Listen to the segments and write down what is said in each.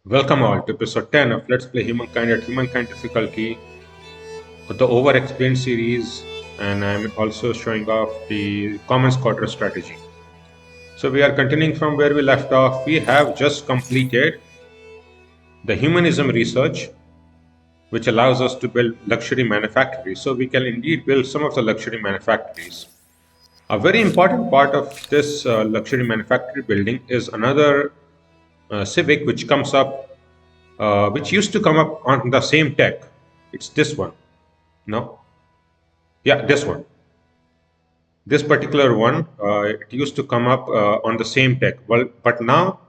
Welcome all to episode 10 of Let's Play Humankind at Humankind difficulty with the over explained series, and I'm also showing off the common squatter strategy. So we are continuing from where we left off. We have just completed the humanism research, which allows us to build luxury manufactories. So we can indeed build some of the luxury manufactories. A very important part of this luxury manufactory building is another civic which comes up, which used to come up on the same tech. It's this one. No, yeah, this one. This particular one, it used to come up on the same tech. Well, but now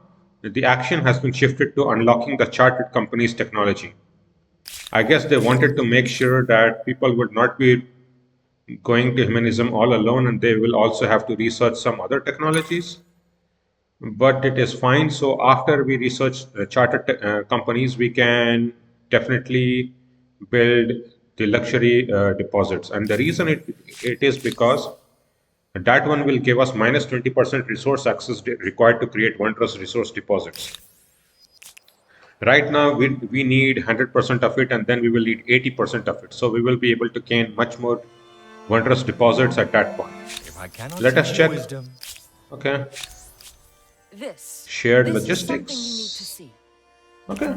the action has been shifted to unlocking the chartered company's technology. I guess they wanted to make sure that people would not be going to humanism all alone, and they will also have to research some other technologies. But it is fine. So after we research chartered companies, we can definitely build the luxury deposits. And the reason it is because that one will give us minus 20% resource access required to create wondrous resource deposits. Right now, we need 100% of it, and then we will need 80% of it. So we will be able to gain much more wondrous deposits at that point. If I cannot Let us teach check. wisdom. Okay. This. Shared This is something you need to logistics. see. Okay.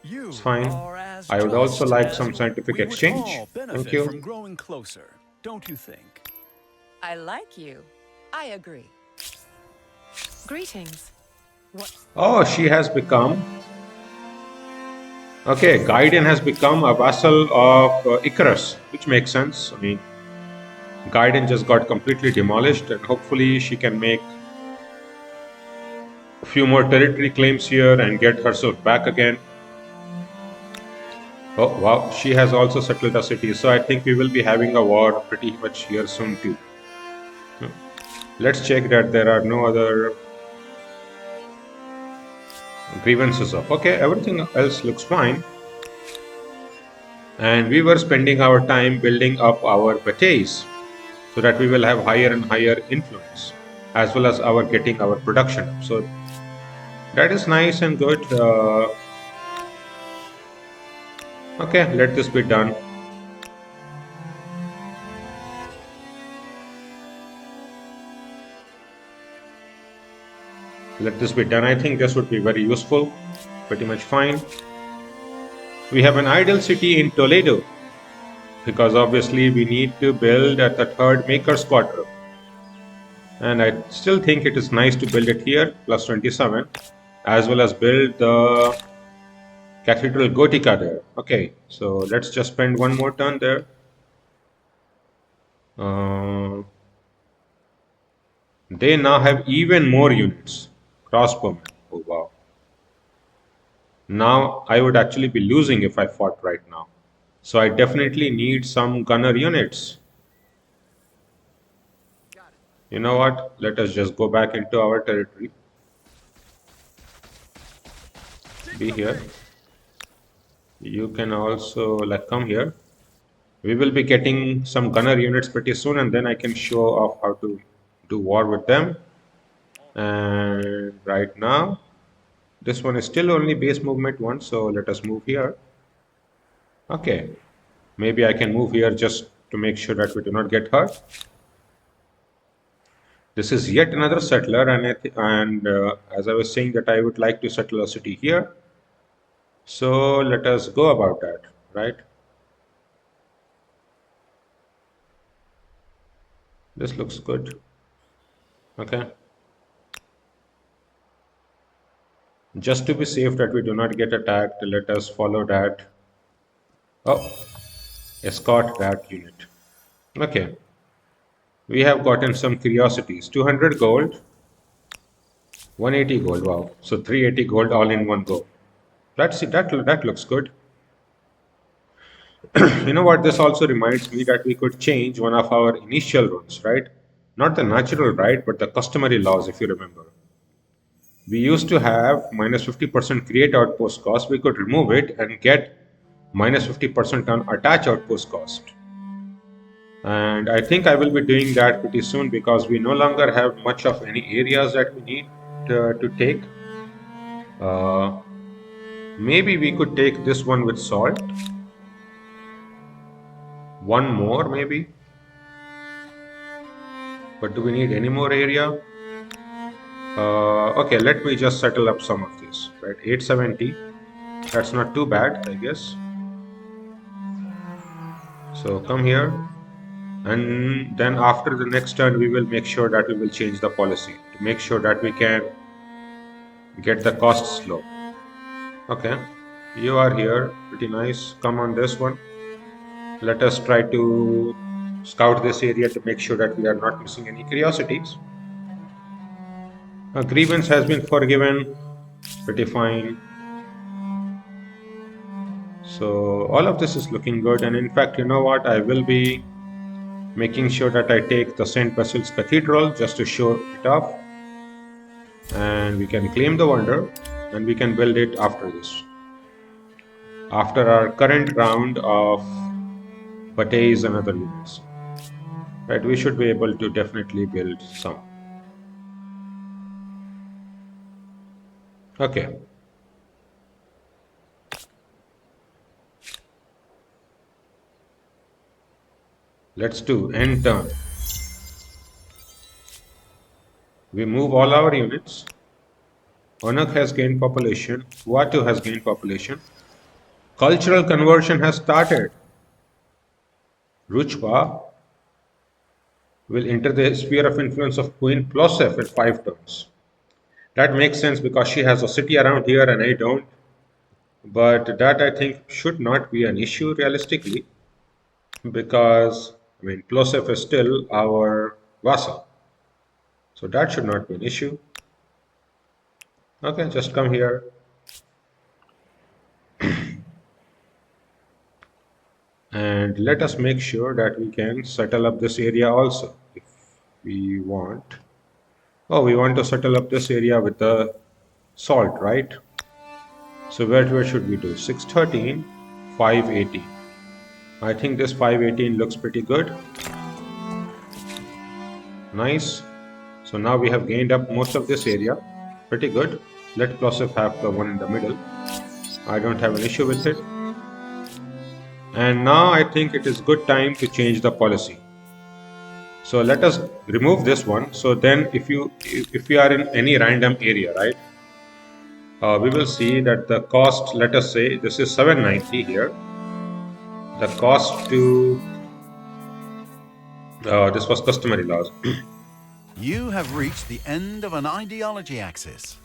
You It's fine. are as I would also just like as some scientific we would exchange. all Thank benefit you. from growing closer, don't you think? I like you. I agree. Greetings. What? Oh, she has become. Okay, Gaiden has become a vassal of Icarus, which makes sense. I mean, Gaiden just got completely demolished, and hopefully she can make a few more territory claims here and get herself back again. Oh, wow, she has also settled a city, so I think we will be having a war pretty much here soon too. Let's check that there are no other grievances of. Okay, everything else looks fine. And we were spending our time building up our batays so that we will have higher and higher influence, as well as our getting our production up. So that is nice and good. Okay, let this be done. Let this be done. I think this would be very useful. Pretty much fine. We have an idle city in Toledo because obviously we need to build at the third maker's quarter. And I still think it is nice to build it here, plus 27, as well as build the Cathedral Gotica there. Okay, so let's just spend one more turn there. They now have even more units. Crossbowmen. Oh wow. Now I would actually be losing if I fought right now. So I definitely need some gunner units. You know what? Let us just go back into our territory. Be here. You can also come here. We will be getting some gunner units pretty soon, and then I can show off how to do war with them. And right now, this one is still only base movement 1, so let us move here. Okay, maybe I can move here just to make sure that we do not get hurt. This is yet another settler, and as I was saying that I would like to settle a city here. So let us go about that, right? This looks good. Okay. Just to be safe that we do not get attacked, let us follow that. Oh, escort that unit. Okay. We have gotten some curiosities. 200 gold, 180 gold. Wow. So 380 gold all in one go. That's it. That looks good. You know what? This also reminds me that we could change one of our initial rules, right? Not the natural right, but the customary laws, if you remember. We used to have minus 50% create outpost cost. We could remove it and get minus 50% on attach outpost cost. And I think I will be doing that pretty soon because we no longer have much of any areas that we need to take. Uh, Maybe we could take this one with salt. One more, maybe. But do we need any more area? Okay, let me just settle up some of this. Right, 870. That's not too bad, I guess. So come here. And then after the next turn, we will make sure that we will change the policy to make sure that we can get the costs low. Okay, you are here. Pretty nice. Come on this one. Let us try to scout this area to make sure that we are not missing any curiosities. A grievance has been forgiven. Pretty fine. So all of this is looking good. And in fact, you know what? I will be making sure that I take the St. Basil's Cathedral just to show it off. And we can claim the wonder and we can build it after this. After our current round of bateys and other units. Right, we should be able to definitely build some. Okay. Let's do end turn. We move all our units. Onak has gained population. Watu has gained population. Cultural conversion has started. Ruchba will enter the sphere of influence of Queen Plosef in 5 turns. That makes sense because she has a city around here and I don't. But that I think should not be an issue realistically because I mean Plosef is still our vassal. So that should not be an issue. Okay, just come here. And let us make sure that we can settle up this area also if we want. Oh, we want to settle up this area with the salt, right? So where should we do? 613, 518. I think this 518 looks pretty good. Nice. So now we have gained up most of this area. Pretty good. Let Plosif have the one in the middle. I don't have an issue with it. And now I think it is good time to change the policy. So let us remove this one. So then if you are in any random area, right, we will see that the cost, let us say this is 790 here. The cost to, this was customary laws. You have reached the end of an ideology axis.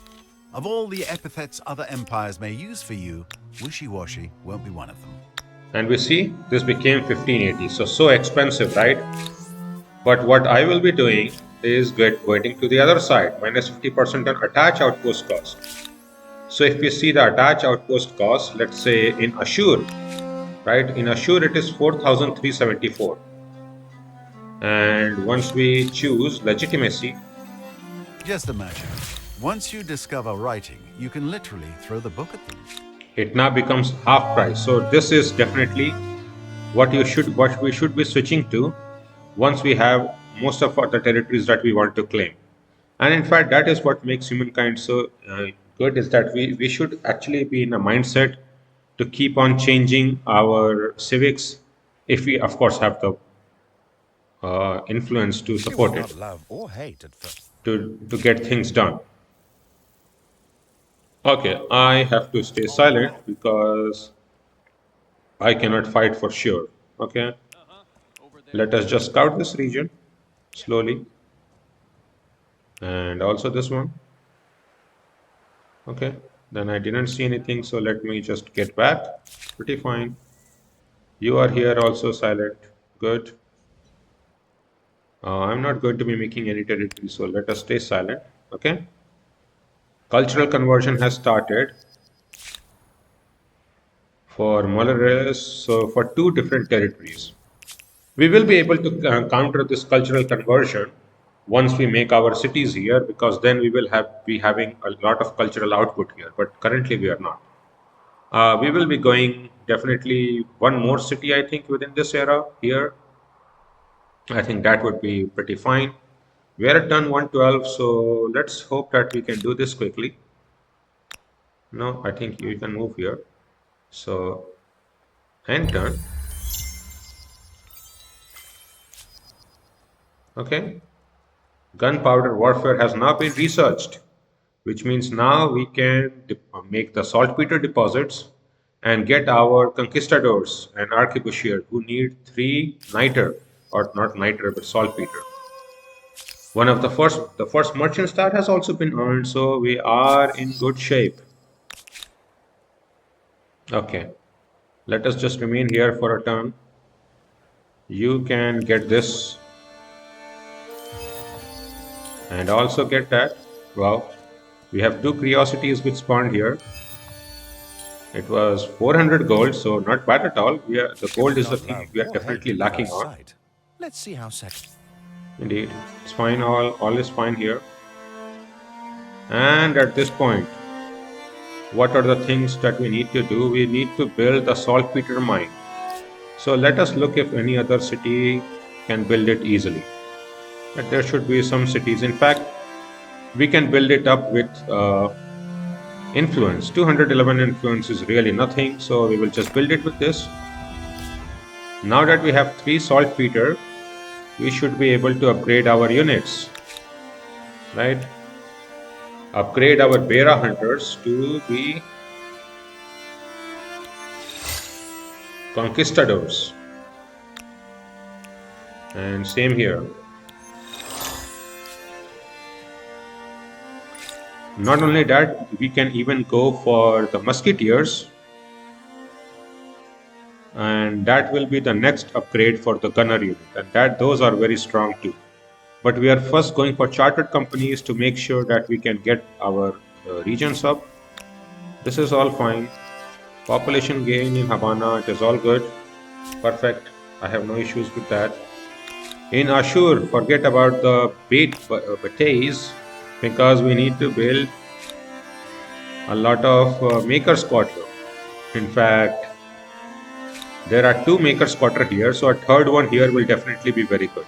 Of all the epithets other empires may use for you, wishy-washy won't be one of them. And we see this became 1580. So expensive, right? But what I will be doing is going to the other side, minus 50% on attach outpost cost. So if we see the attach outpost cost, let's say in Assure, right? In Assure it is 4,374. And once we choose legitimacy, Just imagine, once you discover writing, you can literally throw the book at them. it now becomes half price. So this is definitely what we should be switching to once we have most of the territories that we want to claim. And in fact, that is what makes humankind so good is that we should actually be in a mindset to keep on changing our civics if we, of course, have the influence to She will support not it, love or hate at first. to get things done. Okay, I have to stay silent because I cannot fight for sure. Okay, let us just scout this region slowly and also this one. Okay, then I didn't see anything, so let me just get back. Pretty fine. You are here also silent. Good. I'm not going to be making any territory, so let us stay silent. Okay. Cultural conversion has started for Malares, so for 2 different territories. We will be able to counter this cultural conversion once we make our cities here, because then we will be having a lot of cultural output here. But currently we are not. We will be going definitely one more city, I think, within this era here. I think that would be pretty fine. We are at turn 112, so let's hope that we can do this quickly. No, I think you can move here. So end turn. Okay. Gunpowder warfare has now been researched, which means now we can make the saltpeter deposits and get our conquistadors and arquebusiers who need 3 niter, or not niter but saltpeter. One of the first merchant star has also been earned, so we are in good shape. Okay, let us just remain here for a turn. You can get this and also get that. Wow, we have 2 curiosities which spawned here. It was 400 gold, so not bad at all. The If gold we is the don't thing love we are or definitely hate at lacking first on. sight, let's see how second. Indeed, it's fine. All is fine here. And at this point, what are the things that we need to do? We need to build the saltpeter mine. So let us look if any other city can build it easily. But there should be some cities. In fact, we can build it up with influence. 211 influence is really nothing, so we will just build it with this. Now that we have 3 saltpeter, we should be able to upgrade our units, right? Upgrade our Bera hunters to be conquistadors. And same here. Not only that, we can even go for the musketeers, and that will be the next upgrade for the gunner unit, and that those are very strong too. But we are first going for chartered companies to make sure that we can get our regions up. This is all fine. Population gain in Havana, it is all good. Perfect. I have no issues with that. In Ashur, forget about the bateys because we need to build a lot of maker squatter. In fact, there are 2 maker squatter here, so a third one here will definitely be very good.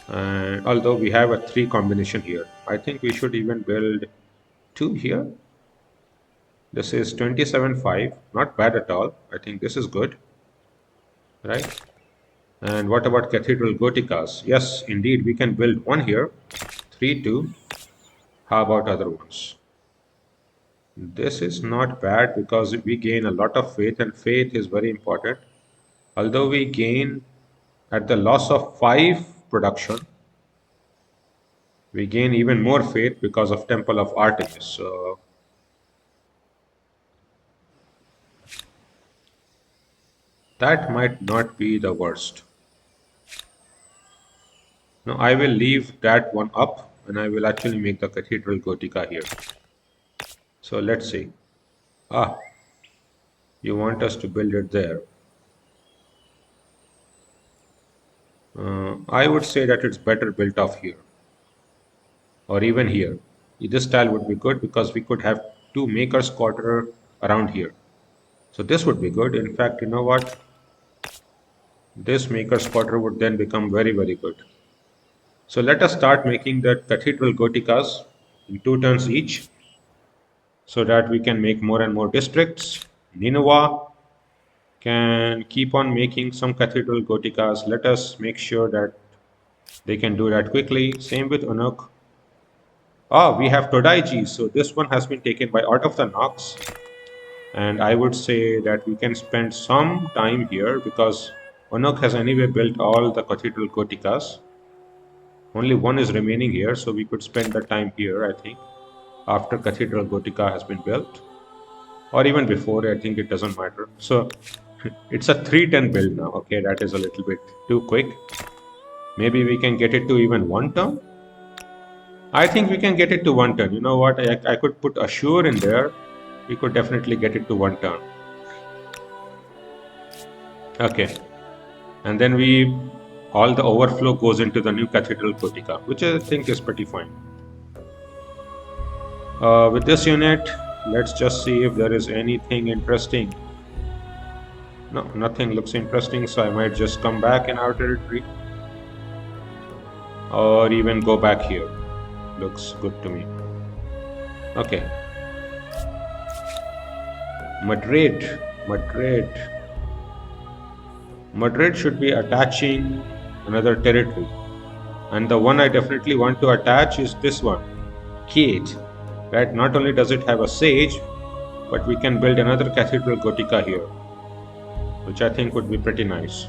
And although we have a 3 combination here, I think we should even build 2 here. This is 27.5, not bad at all. I think this is good, right? And what about cathedral goticas? Yes, indeed, we can build one here. 3, 2. How about other ones? This is not bad because we gain a lot of faith, and faith is very important. Although we gain at the loss of 5 production, we gain even more faith because of Temple of Artemis. So that might not be the worst. Now I will leave that one up and I will actually make the Cathedral Gotica here. So let's see. Ah, you want us to build it there. I would say that it's better built off here or even here. This style would be good because we could have 2 makers quarter around here. So this would be good. In fact, you know what? This maker's quarter would then become very, very good. So let us start making the cathedral goticas in 2 turns each so that we can make more and more districts. Nineveh can keep on making some cathedral goticas. Let us make sure that they can do that quickly. Same with Unuk. Ah, we have Todaiji, so this one has been taken by Art of the Nox. And I would say that we can spend some time here because Unuk has anyway built all the cathedral goticas. Only one is remaining here, so we could spend the time here, I think, after Cathedral Gotica has been built, or even before, I think it doesn't matter. So it's a 310 build now. Okay, that is a little bit too quick. Maybe we can get it to even 1 turn. I think we can get it to 1 turn. You know what? I could put Assure in there. We could definitely get it to 1 turn. Okay. And then all the overflow goes into the new Cathedral Gotica, which I think is pretty fine. With this unit, let's just see if there is anything interesting. No, nothing looks interesting, so I might just come back in our territory or even go back here. Looks good to me. Okay, Madrid. Madrid. Madrid should be attaching another territory. And the one I definitely want to attach is this one, Kate. Right? Not only does it have a sage, but we can build another Cathedral Gotica here, which I think would be pretty nice.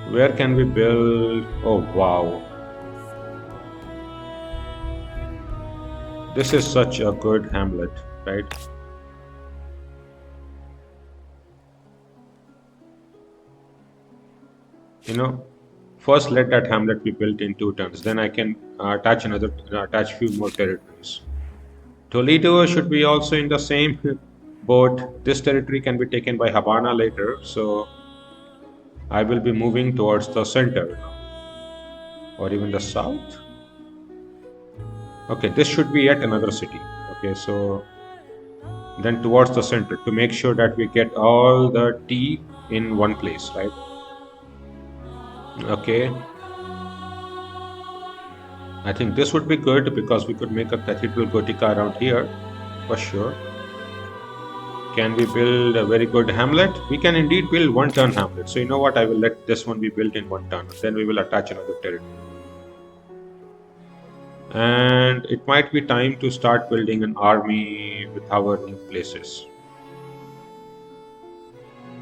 Where can we build? Oh, wow. This is such a good hamlet, right? You know, first let that hamlet be built in 2 turns, then I can attach few more territories. Toledo should be also in the same boat. This territory can be taken by Habana later, so I will be moving towards the center now, or even the south. Okay, this should be yet another city. Okay, so then towards the center to make sure that we get all the tea in one place, right? Okay, I think this would be good because we could make a cathedral gotica around here for sure. Can we build a very good hamlet? We can indeed build 1 turn hamlet. So you know what? I will let this one be built in 1 turn. Then we will attach another territory. And it might be time to start building an army with our new places.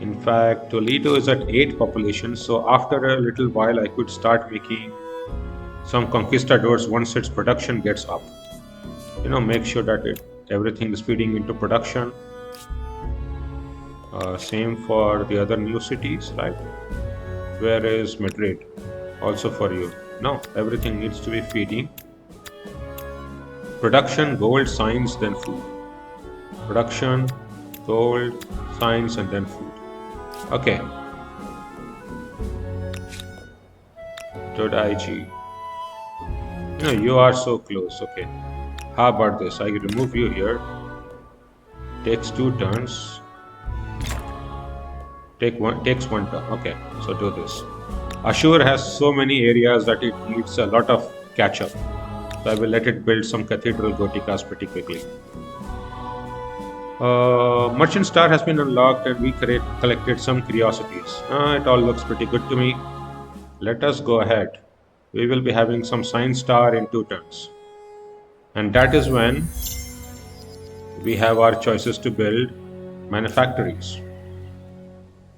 In fact, Toledo is at 8 population. So after a little while, I could start making some conquistadors once its production gets up. You know, make sure that everything is feeding into production. Same for the other new cities, right? Where is Madrid? Also for you. No, everything needs to be feeding. Production, gold, science, then food. Production, gold, science, and then food. Okay. Todaiji. You know, you are so close. Okay. How about this? I remove you here. Takes 2 turns. Takes 1 turn. Okay, so do this. Ashur has so many areas that it needs a lot of catch up. So I will let it build some cathedral goticas pretty quickly. Merchant Star has been unlocked and we collected some curiosities. It all looks pretty good to me. Let us go ahead. We will be having some Science Star in 2 turns. And that is when we have our choices to build manufactories.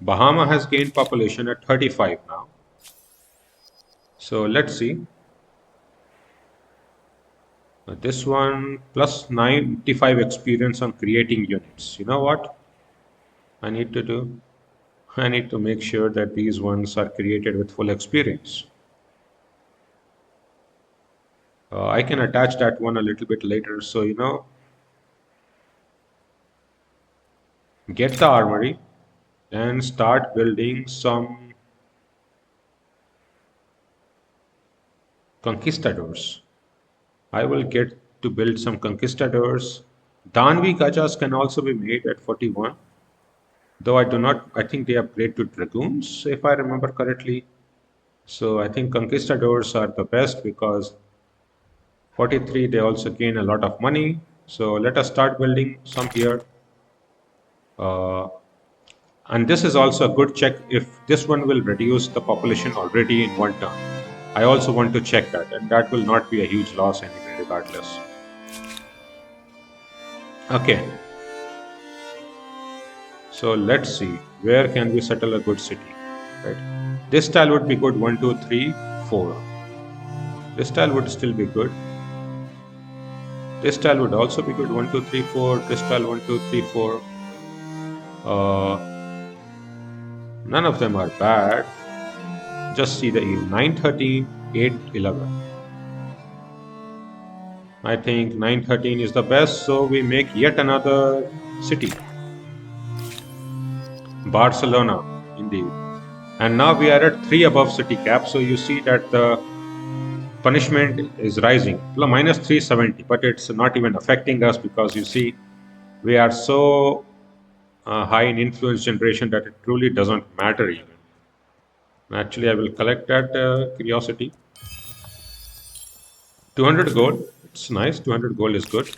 Bahama has gained population at 35 now. So let's see. This one plus 95 experience on creating units. You know what I need to do? I need to make sure that these ones are created with full experience. I can attach that one a little bit later. So, you know, get the armory and start building some conquistadors. I will get to build some conquistadors. Danvi Gajas can also be made at 41. Though I do not, I think they upgrade to dragoons if I remember correctly. So I think conquistadors are the best because 43 they also gain a lot of money. So let us start building some here. Uh, and this is also a good check if this one will reduce the population already in 1 turn. I also want to check that, and that will not be a huge loss anyway, regardless. Okay, so let's see where can we settle a good city, right? This tile would be good 1, 2, 3, 4. This tile would still be good. This tile would also be good 1, 2, 3, 4. This tile 1, 2, 3, 4. None of them are bad. Just see the 9, 13, 8, 11. I think 9, 13 is the best, so we make yet another city. Barcelona, indeed. And now we are at 3 above city cap, so you see that the punishment is rising. Minus 370, but it's not even affecting us because you see we are so high in influence generation that it truly doesn't matter even. Actually, I will collect that curiosity. 200 gold. It's nice. 200 gold is good.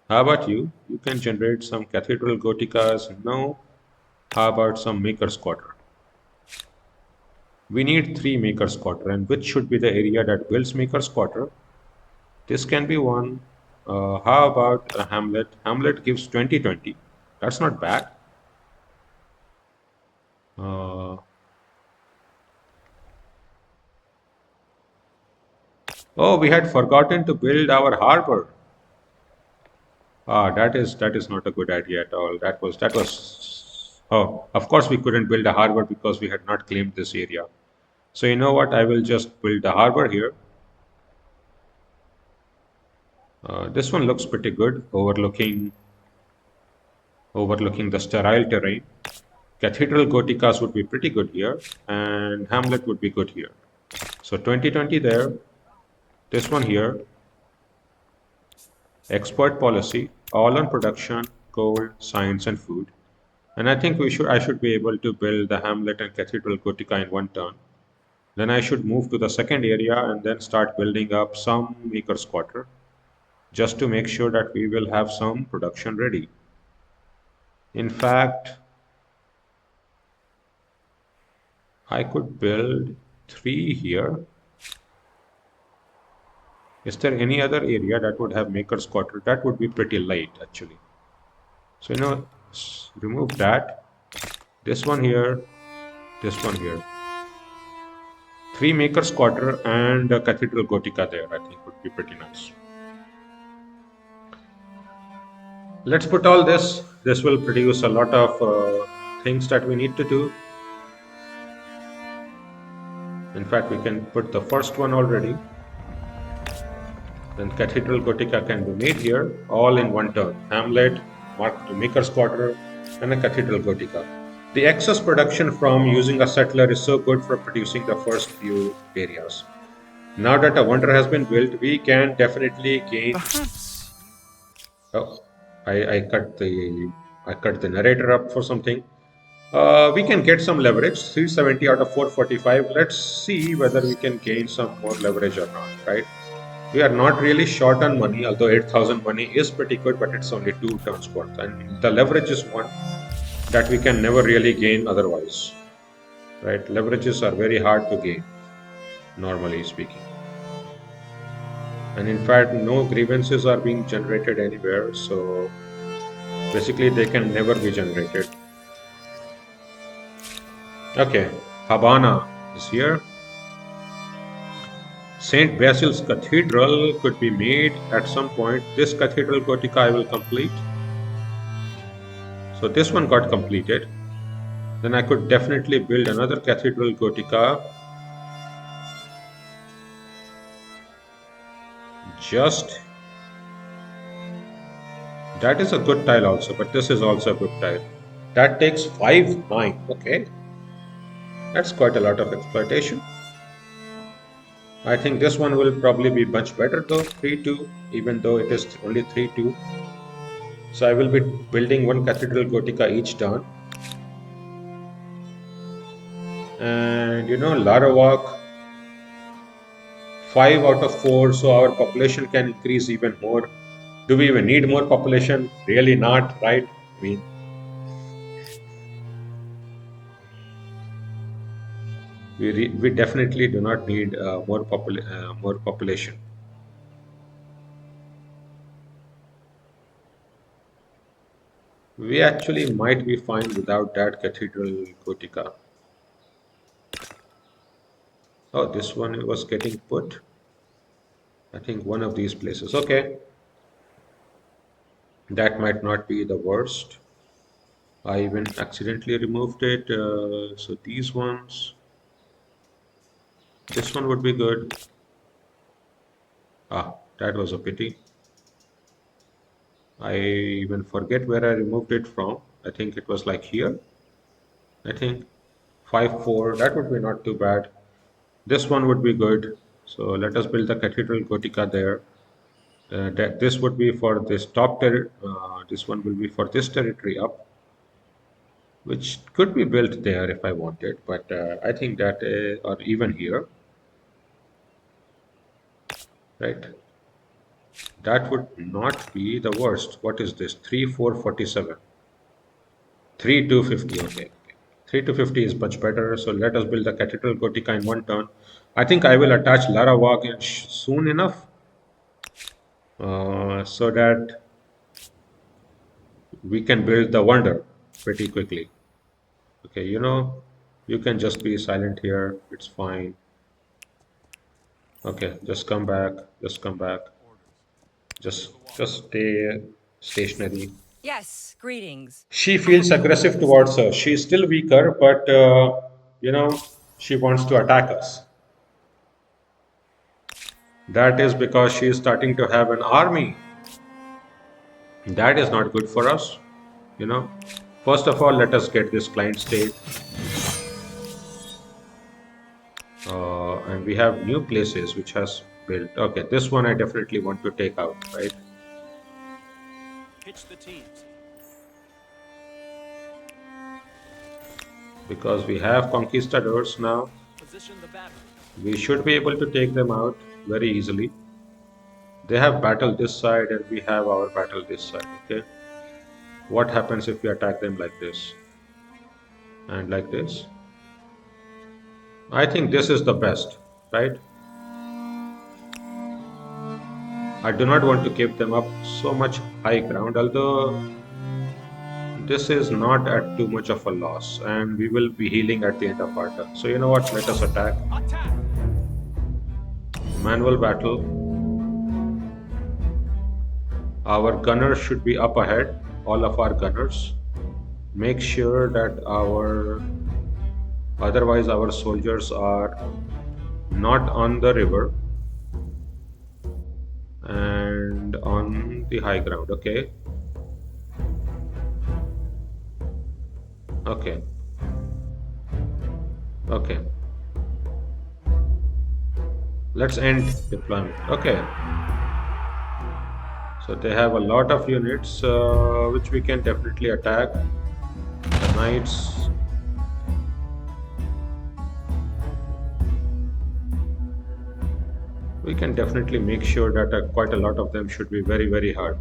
How about you? You can generate some cathedral goticas. No. How about some maker's quarter? We need three maker's quarter, and which should be the area that builds maker's quarter? This can be one. How about a hamlet? Hamlet gives 20-20. That's not bad. Uh, oh, we had forgotten to build our harbor. That is not a good idea at all. That was. Oh, of course we couldn't build a harbor because we had not claimed this area. So you know what? I will just build a harbor here. This one looks pretty good, overlooking the sterile terrain. Cathedral Goticas would be pretty good here, and Hamlet would be good here. So 2020 there, this one here, export policy, all on production, gold, science, and food. And I think I should be able to build the Hamlet and Cathedral Gotica in one turn. Then I should move to the second area and then start building up some Maker's Quarter, just to make sure that we will have some production ready. In fact, I could build three here. Is there any other area that would have Maker's Quarter? That would be pretty light actually. So, remove that. This one here, this one here. Three Maker's Quarter and a Cathedral Gotica there, I think would be pretty nice. Let's put all this. This will produce a lot of things that we need to do. In fact, we can put the first one already. Then Cathedral Gotica can be made here, all in one turn. Hamlet, Maker's Quarter, and a Cathedral Gotica. The excess production from using a settler is so good for producing the first few areas. Now that a wonder has been built, we can definitely gain. Perhaps. Oh, I cut the narrator up for something. We can get some leverage, 370 out of 445. Let's see whether we can gain some more leverage or not, right? We are not really short on money, although 8,000 money is pretty good, but it's only 2 turns worth. And the leverage is one that we can never really gain otherwise, right? Leverages are very hard to gain, normally speaking. And in fact, no grievances are being generated anywhere, so basically they can never be generated. Okay, Habana is here. St. Basil's Cathedral could be made at some point. This Cathedral Gotica I will complete. So this one got completed. Then I could definitely build another Cathedral Gotica. Just that is a good tile also, but this is also a good tile. That takes 5-9. Okay, that's quite a lot of exploitation. I think this one will probably be much better though, 3-2, even though it is only 3-2. So I will be building one Cathedral Gotica each turn. And Larawak, 5 out of 4, so our population can increase even more. Do we even need more population? Really not, right? I mean, we definitely do not need more population. We actually might be fine without that Cathedral Gotica. Oh, this one was getting put. I think one of these places. Okay. That might not be the worst. I even accidentally removed it. So these ones. This one would be good. Ah, that was a pity. I even forget where I removed it from. I think it was like here. I think 5-4. That would be not too bad. This one would be good. So let us build the Cathedral Gotica there. This would be for this top territory. This one will be for this territory up, which could be built there if I wanted. But I think that, or even here, right? That would not be the worst. What is this? 3, 4, 47. 3, 250. Okay. 3 to 50 is much better. So let us build the Cathedral Gotica in one turn. I think I will attach Lara Wag soon enough so that we can build the wonder pretty quickly. Okay, you can just be silent here. It's fine. Okay, just come back. Just come back. Just stay stationary. Yes, greetings. She I have feels no aggressive orders. towards us. She's still weaker, but she wants to attack us. That is because she is starting to have an army. That is not good for us. You know. First of all, let us get this client state. And we have new places which has built. Okay, this one I definitely want to take out, right? Pitch the teams. Because we have conquistadors now. Position the battery. We should be able to take them out very easily. They have battle this side and we have our battle this side, okay? What happens if we attack them like this and like this? I think this is the best, right? I do not want to keep them up so much high ground, although this is not at too much of a loss and we will be healing at the end of our turn. So you know what, let us attack. Attack! Manual battle. Our gunners should be up ahead, all of our gunners. Make sure that otherwise our soldiers are not on the river and on the high ground, okay? Okay. Okay. Let's end deployment. Okay. So they have a lot of units which we can definitely attack. The knights. We can definitely make sure that quite a lot of them should be very, very hard.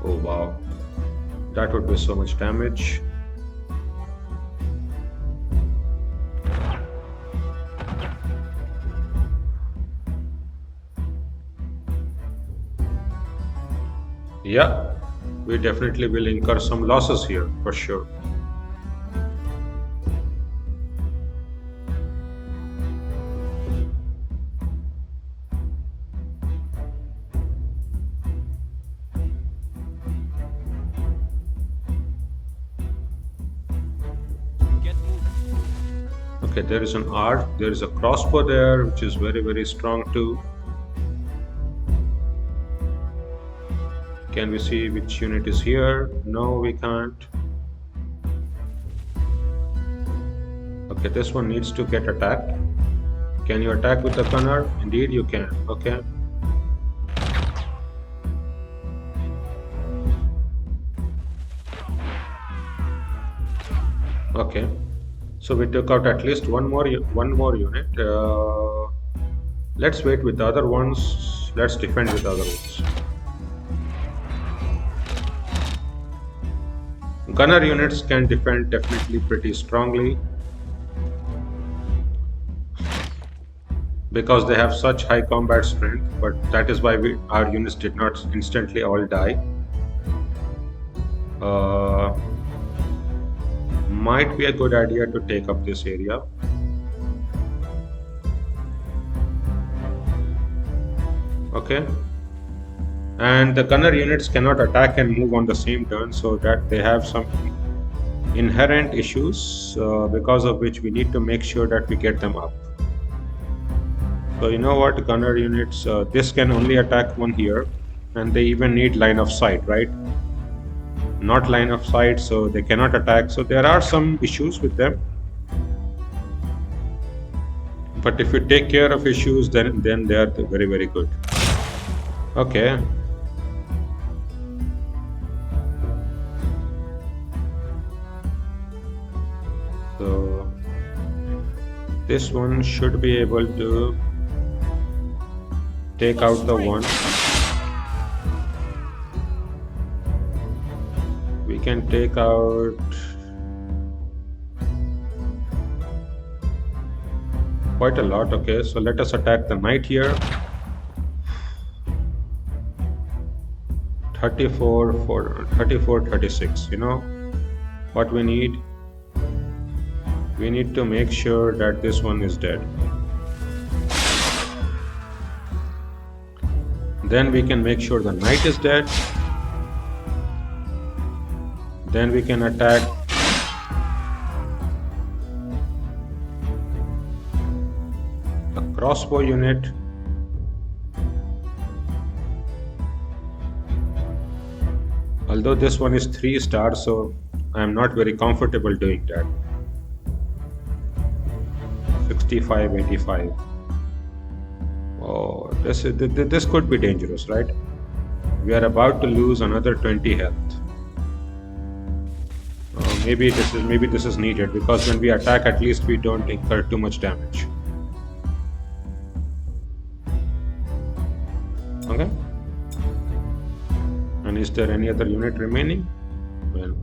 Oh wow. That would be so much damage. Yeah, we definitely will incur some losses here for sure. Get moving. Okay, there is an arch, there is a crossbow there, which is very, very strong too. Can we see which unit is here? No, we can't. Okay, this one needs to get attacked. Can you attack with the gunner? Indeed, you can. Okay. Okay. So we took out at least one more unit. Let's wait with the other ones. Let's defend with the other ones. Gunner units can defend definitely pretty strongly because they have such high combat strength, but that is why our units did not instantly all die. Might be a good idea to take up this area. Okay. And the gunner units cannot attack and move on the same turn, so that they have some inherent issues because of which we need to make sure that we get them up. So you know what, gunner units, this can only attack one here, and they even need line of sight, right? Not line of sight, so they cannot attack. So there are some issues with them. But if you take care of issues, then they are very, very good. Okay. So this one should be able to take out the one. We can take out quite a lot. Okay, so let us attack the knight here. 34 for 34 36. You know what we need? We need to make sure that this one is dead. Then we can make sure the knight is dead. Then we can attack the crossbow unit. Although this one is 3 stars, so I am not very comfortable doing that. 65, 85. Oh, this could be dangerous, right? We are about to lose another 20 health. Maybe this is needed, because when we attack, at least we don't incur too much damage. Okay. And is there any other unit remaining? Well,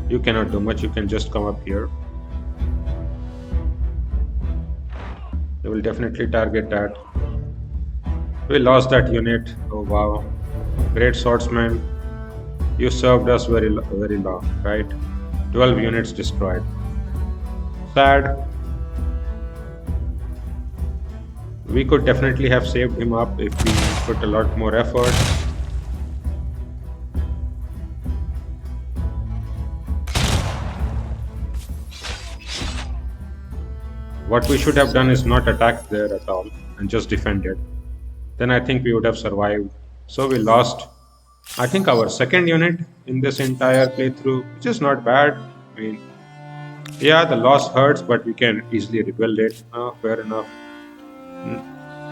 you cannot do much. You can just come up here. They will definitely target that. We lost that unit. Oh wow. Great swordsman. You served us very long, right? 12 units destroyed. Sad. We could definitely have saved him up if we put a lot more effort. What we should have done is not attack there at all and just defended. Then I think we would have survived. So we lost, I think, our second unit in this entire playthrough, which is not bad. I mean, yeah, the loss hurts, but we can easily rebuild it. Fair enough.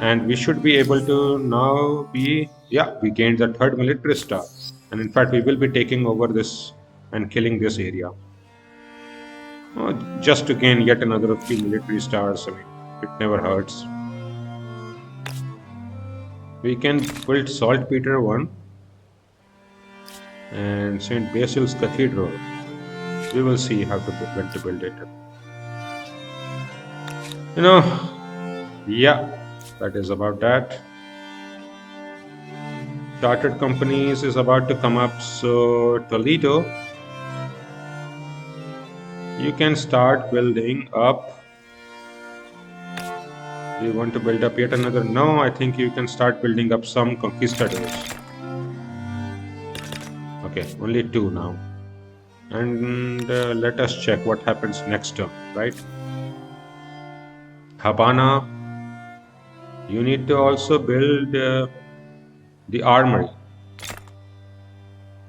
And we should be able to now be, yeah, we gained the 3rd military star. And in fact, we will be taking over this and killing this area. Just to gain yet another few military stars. I mean, it never hurts. We can build Saltpeter 1 and St. Basil's Cathedral. We will see when to build it. You know, yeah, that is about that. Chartered companies is about to come up, so Toledo, you can start building up. Do you want to build up yet another? No, I think you can start building up some conquistadors. Okay, only 2 now. And let us check what happens next turn, right? Habana, you need to also build the armory.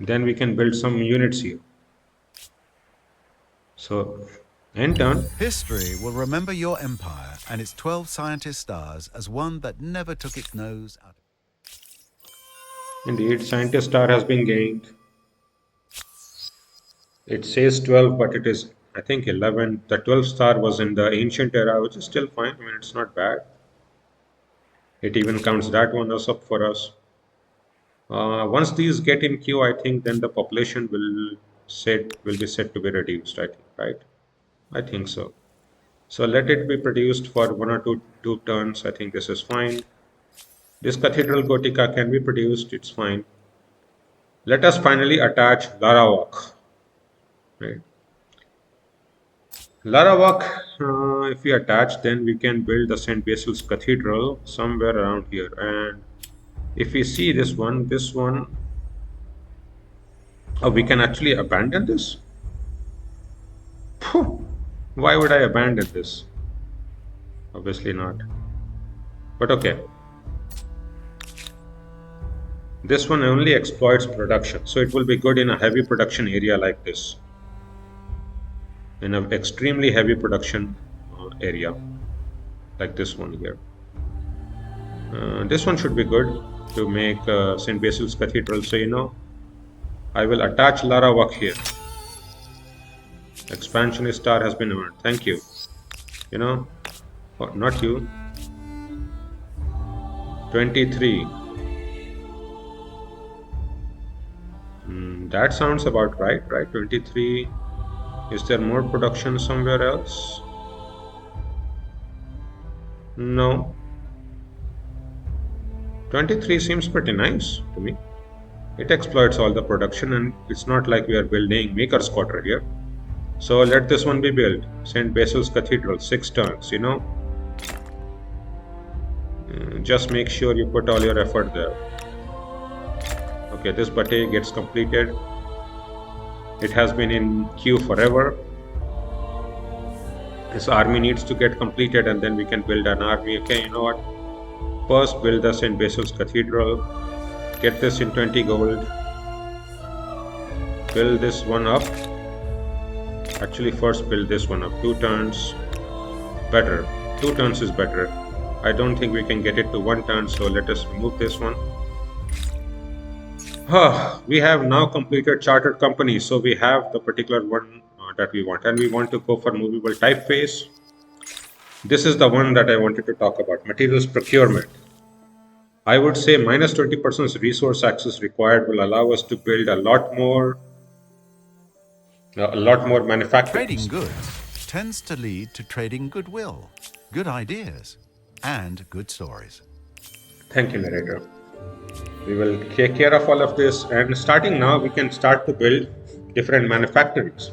Then we can build some units here. So, end turn. History will remember your empire and its 12 scientist stars as one that never took its nose out. Indeed, scientist star has been gained. It says 12, but it is, I think, 11. The 12th star was in the ancient era, which is still fine. I mean, it's not bad. It even counts that one as up for us. Once these get in queue, I think then the population will be set to be reduced, I think, right? I think so. So let it be produced for 1 or 2 turns. I think this is fine. This Cathedral Gotica can be produced. It's fine. Let us finally attach Larawak. Right. Larawak, if we attach, then we can build the St. Basil's Cathedral somewhere around here. And if we see this one, oh, we can actually abandon this? Phew. Why would I abandon this? Obviously not. But okay. This one only exploits production, so it will be good in a heavy production area like this. In an extremely heavy production area like this one here. This one should be good to make St. Basil's Cathedral. So, you know, I will attach Larawak here. Expansionist star has been earned. Thank you. You know, oh, not you. 23. That sounds about right, right? 23. Is there more production somewhere else? No. 23 seems pretty nice to me. It exploits all the production, and it's not like we are building Maker's Quarter here. So let this one be built. St. Basil's Cathedral, 6 turns, Just make sure you put all your effort there. Okay, this bate gets completed. It has been in queue forever. This army needs to get completed, and then we can build an army. Okay, you know what? First, build the St. Basil's Cathedral. Get this in 20 gold. Build this one up. Actually, first build this one up. 2 turns. Better. 2 turns is better. I don't think we can get it to 1 turn, so let us remove this one. We have now completed chartered company, so we have the particular one that we want, and we want to go for movable typeface. This is the one that I wanted to talk about, materials procurement. I would say minus 20% resource access required will allow us to build a lot more Trading manufacturers. goods tends to lead to trading goodwill, good ideas, and good stories. Thank you, narrator. We will take care of all of this, and starting now, we can start to build different manufactories.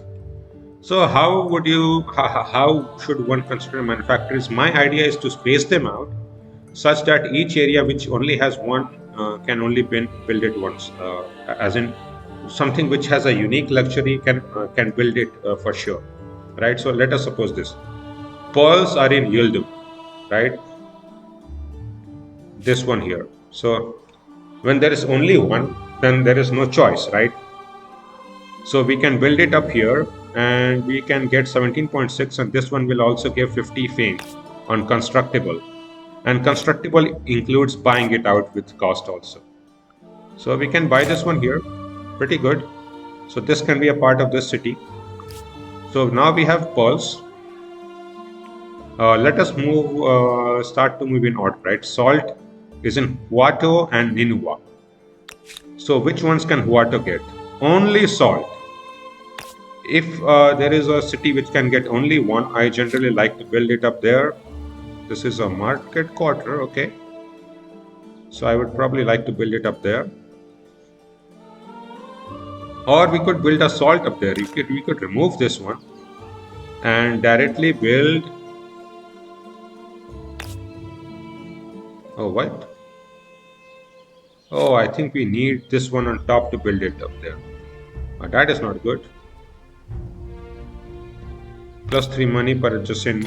So, how should one consider manufactories? My idea is to space them out such that each area which only has one can only build it once. As in, something which has a unique luxury can build it for sure, right? So let us suppose this. Pearls are in Yildirim, right? This one here. So when there is only one, then there is no choice, right? So we can build it up here, and we can get 17.6, and this one will also give 50 fame on constructible. And constructible includes buying it out with cost also. So we can buy this one here, pretty good. So this can be a part of this city. So now we have pearls. Let us start to move in order, right? Salt is in Huato and Ninua. So which ones can Huato get? Only salt. If there is a city which can get only one, I generally like to build it up there. This is a market quarter, okay. So I would probably like to build it up there. Or we could build a salt up there. We could remove this one and directly build. Oh, what? Oh, I think we need this one on top to build it up there. That is not good. +3 money per just in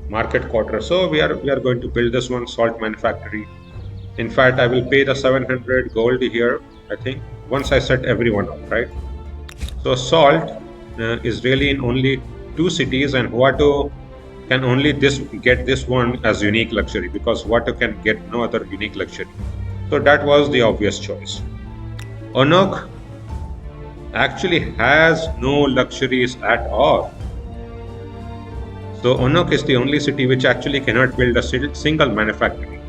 market quarter. So we are going to build this one, salt manufactory. In fact, I will pay the 700 gold here, I think, once I set everyone up, right? So salt is really in only 2 cities, and Huato can only get this one as unique luxury, because Huato can get no other unique luxury. So that was the obvious choice. Onok actually has no luxuries at all. So Onok is the only city which actually cannot build a single manufactory.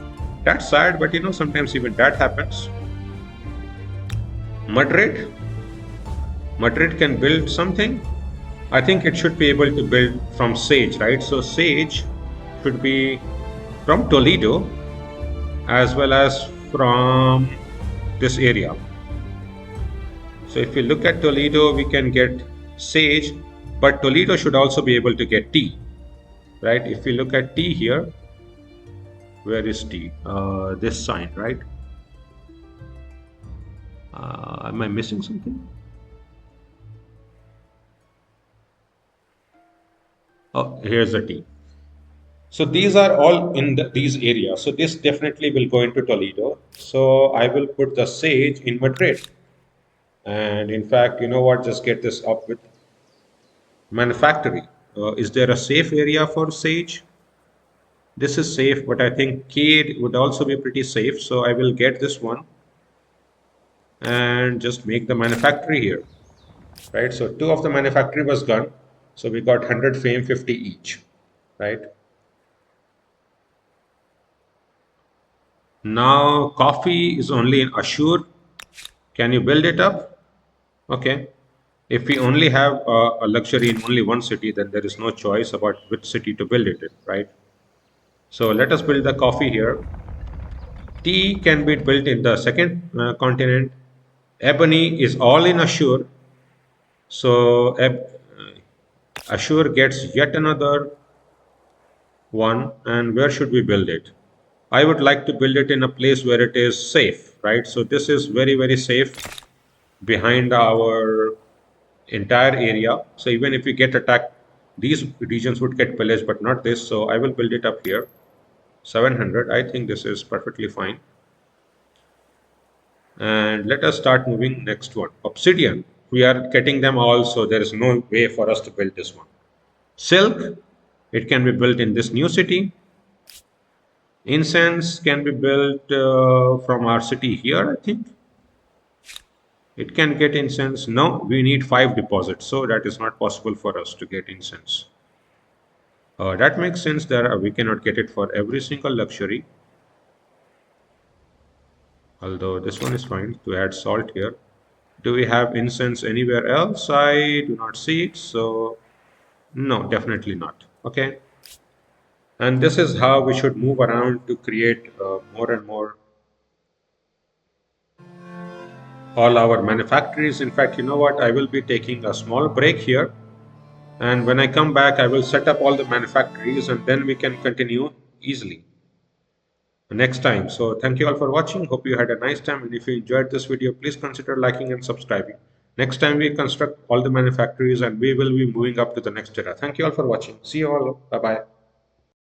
That's sad, but sometimes even that happens. Madrid can build something. I think it should be able to build from Sage, right? So Sage should be from Toledo as well as from this area. So if we look at Toledo, we can get Sage, but Toledo should also be able to get tea, right? If we look at tea here, where is tea? This sign, right? Am I missing something? Oh, here's the tea. So these are all in these areas. So this definitely will go into Toledo. So I will put the Sage in Madrid. And in fact, you know what? Just get this up with manufacturing. Is there a safe area for Sage? This is safe, but I think Cade would also be pretty safe. So I will get this one and just make the manufactory here, right? So 2 of the manufactory was gone. So we got 100 fame, 50 each, right? Now coffee is only in Assure. Can you build it up? Okay. If we only have a luxury in only one city, then there is no choice about which city to build it in, right? So let us build the coffee here. Tea can be built in the second continent. Ebony is all in Assure. So Assure gets yet another one. And where should we build it? I would like to build it in a place where it is safe, right? So this is very, very safe behind our entire area. So even if we get attacked, these regions would get pillaged, but not this. So I will build it up here. 700. I think this is perfectly fine. And let us start moving next one. Obsidian. We are getting them all, so there is no way for us to build this one. Silk. It can be built in this new city. Incense can be built from our city here, I think. It can get incense. No, we need 5 deposits, so that is not possible for us to get incense. That makes sense that we cannot get it for every single luxury. Although this one is fine to add salt here. Do we have incense anywhere else? I do not see it, so no, definitely not. Okay. And this is how we should move around to create more and more all our manufactories. In fact, you know what? I will be taking a small break here. And when I come back, I will set up all the manufactories and then we can continue easily next time. So thank you all for watching. Hope you had a nice time. And if you enjoyed this video, please consider liking and subscribing. Next time we construct all the manufactories and we will be moving up to the next era. Thank you all for watching. See you all. Bye bye.